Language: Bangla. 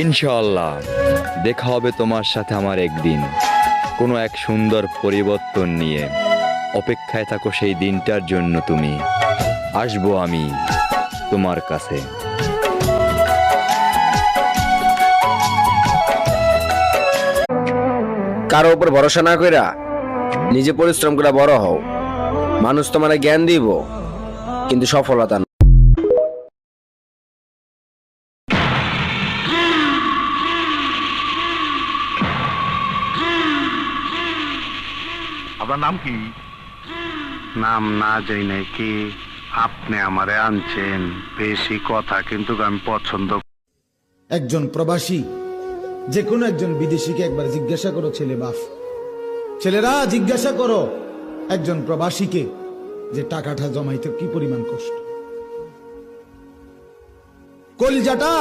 ইনশাআল্লাহ দেখা হবে তোমার সাথে আমার একদিন, কোনো এক সুন্দর পরিবর্তন নিয়ে। অপেক্ষায় থাকো সেই দিনটার জন্য তুমি। আসবো আমি তোমার কাছে। কারো উপর ভরসা না কইরা নিজে পরিশ্রম করে বড় হও। মানুষ তোমার জ্ঞান দিব, কিন্তু সফলতা না। আপনার নাম কি? নাম না যাই নাই কি আপনি আমারে আনছেন, বেশি কথা কিন্তু আমি পছন্দ। একজন প্রবাসী যে কোনো একজন বিদেশিকে একবার জিজ্ঞাসা করো, ছেলে বাপ ছেলেরা জিজ্ঞাসা করো একজন প্রবাসীকে যে টাকাটা জমাইতে কি পরিমাণ কষ্ট, কলিজাটা